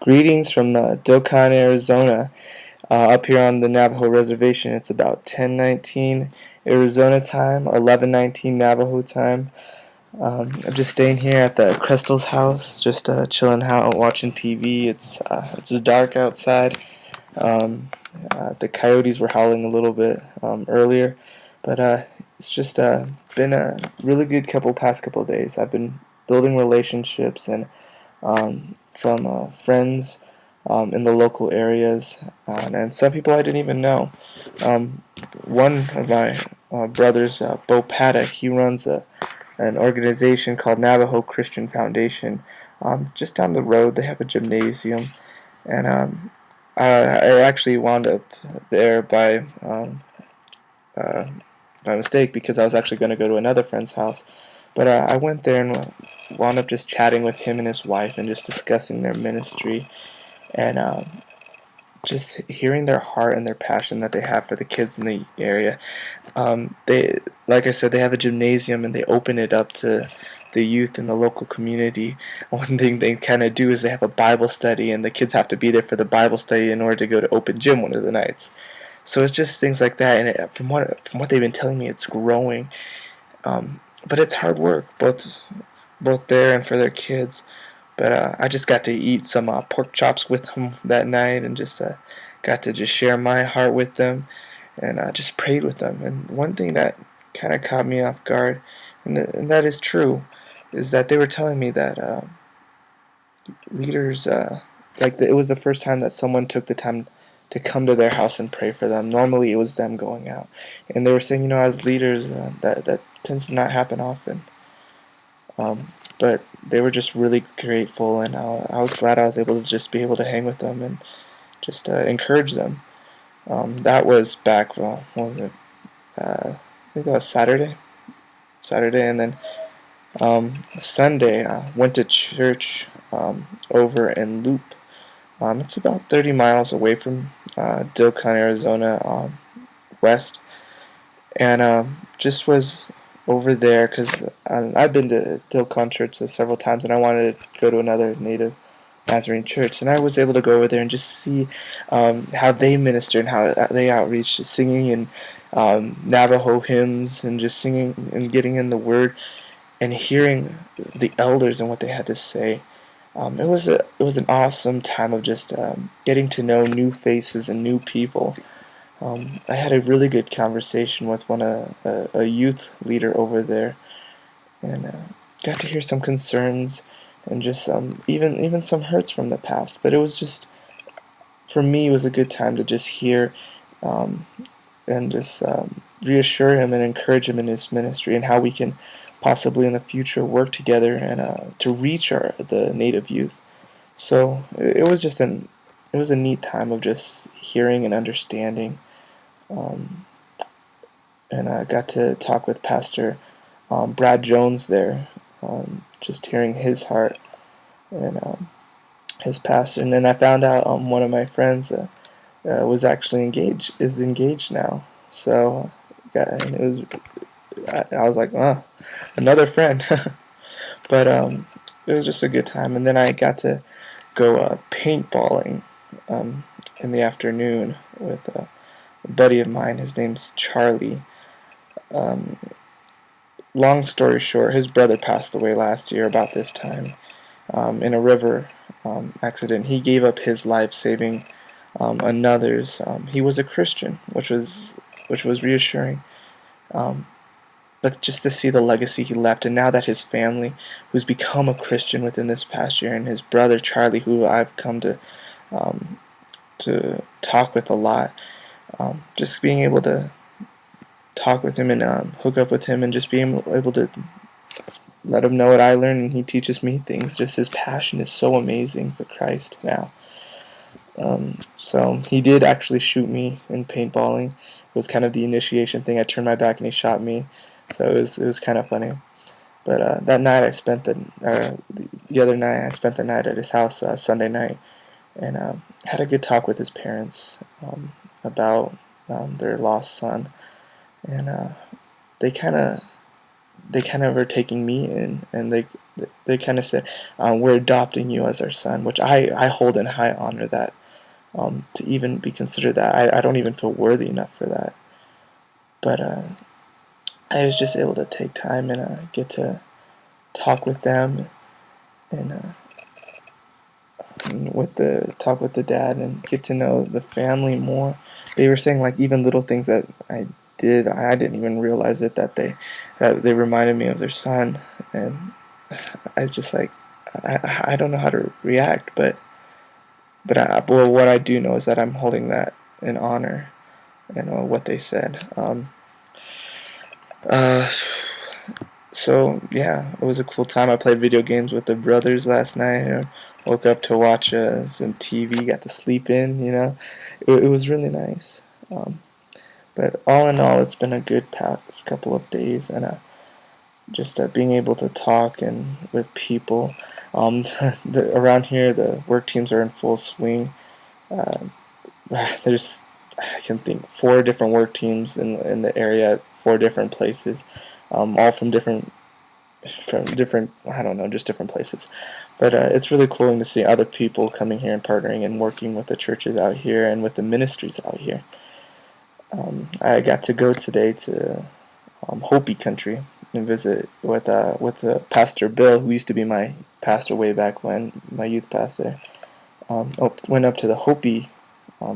Greetings from Dilcon, Arizona, up here on the Navajo Reservation. It's about 10:19 Arizona time, 11:19 Navajo time. I'm just staying here at the Crystal's house, just chilling out, watching TV. It's dark outside. Um, the coyotes were howling a little bit earlier, but it's just been a really good past couple days. I've been building relationships and from friends in the local areas, and some people I didn't even know. Um, One of my brothers, Bo Paddock, he runs an organization called Navajo Christian Foundation. Just down the road, they have a gymnasium, and I actually wound up there uh, by mistake because I was actually going to go to another friend's house. But I went there and wound up just chatting with him and his wife and just discussing their ministry and just hearing their heart and their passion that they have for the kids in the area. They, like I said, they have a gymnasium and they open it up to the youth in the local community. One thing they kind of do is they have a Bible study, and the kids have to be there for the Bible study in order to go to open gym one of the nights. So it's just things like that, and from what they've been telling me, it's growing. But it's hard work, both there and for their kids. But I just got to eat some pork chops with them that night, and just got to just share my heart with them, and just prayed with them. And one thing that kind of caught me off guard, and that is true, is that they were telling me that leaders, it was the first time that someone took the time to come to their house and pray for them. Normally, it was them going out, and they were saying, as leaders, that tends to not happen often. But they were just really grateful, and I was glad I was able to just be able to hang with them and just encourage them. That was back, well, what was it? I think that was Saturday, and then Sunday, went to church over in Loop. It's about 30 miles away from Dilcon, Arizona, west, and just was over there because I've been to Dilcon Church several times, and I wanted to go to another Native Nazarene church, and I was able to go over there and just see how they minister and how they outreach, just singing in Navajo hymns and just singing and getting in the Word and hearing the elders and what they had to say. It was an awesome time of just getting to know new faces and new people. I had a really good conversation with a youth leader over there, and got to hear some concerns and just even some hurts from the past. But it was just, for me, it was a good time to just hear um, and just reassure him and encourage him in his ministry and how we can possibly in the future work together and to reach the Native youth. So it was just it was a neat time of just hearing and understanding. Um, and I got to talk with Pastor Brad Jones there, just hearing his heart and his passion. And then I found out one of my friends was actually is engaged now. So and I was like, oh, another friend. But it was just a good time. And then I got to go paintballing in the afternoon with a buddy of mine. His name's Charlie. Um, Long story short, his brother passed away last year about this time in a river accident. He gave up his life saving another's. He was a Christian, which was reassuring. Um, but just to see the legacy he left, and now that his family, who's become a Christian within this past year, and his brother Charlie, who I've come to talk with a lot, just being able to talk with him and hook up with him and just being able to let him know what I learned, and he teaches me things. Just his passion is so amazing for Christ now. So he did actually shoot me in paintballing. It was kind of the initiation thing. I turned my back and he shot me. So it was kind of funny. But that night the other night I spent the night at his house Sunday night, and had a good talk with his parents about their lost son, and they kind of they kind of are taking me in, and they kind of said, we're adopting you as our son, which I hold in high honor, that to even be considered that. I don't even feel worthy enough for that. But I was just able to take time and get to talk with them, and with the talk with the dad, and get to know the family more. They were saying, like, even little things that I didn't even realize it, that they reminded me of their son. And I was just like, I don't know how to react, well, what I do know is that I'm holding that in honor, and what they said. Uh, so yeah, it was a cool time. I played video games with the brothers last night. Woke up to watch some TV. Got to sleep in. It was really nice. But all in all, it's been a good past couple of days, and just being able to talk and with people. Around here, the work teams are in full swing. Uh, there's, I can think, 4 different work teams in the area at 4 different places, all from different, I don't know, just different places. But it's really cool to see other people coming here and partnering and working with the churches out here and with the ministries out here. I got to go today to Hopi country and visit with Pastor Bill, who used to be my pastor way back when, my youth pastor. Went up to the Hopi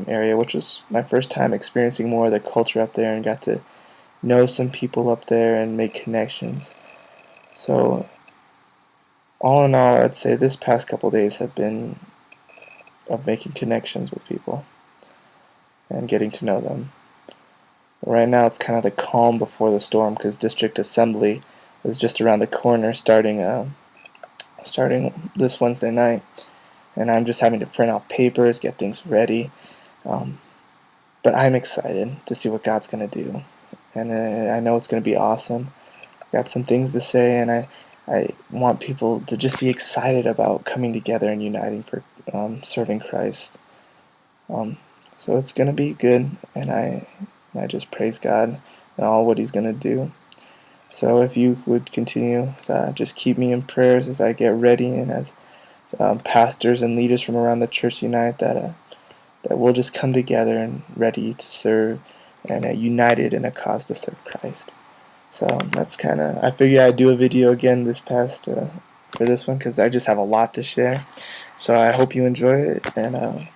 area, which was my first time experiencing more of the culture up there, and got to know some people up there and make connections. So, all in all, I'd say this past couple days have been of making connections with people and getting to know them. Right now, it's kind of the calm before the storm, because district assembly is just around the corner, starting this Wednesday night, and I'm just having to print off papers, get things ready. But I'm excited to see what God's going to do, and I know it's going to be awesome. Got some things to say, and I want people to just be excited about coming together and uniting for serving Christ. So it's going to be good, and I just praise God and all what He's going to do. So if you would continue, just keep me in prayers as I get ready, and as pastors and leaders from around the church unite, that we'll just come together and ready to serve, and united in a cause to serve Christ. So that's kind of, I figured I'd do a video again for this one, because I just have a lot to share. So I hope you enjoy it, and I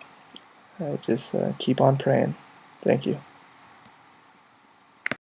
just keep on praying. Thank you.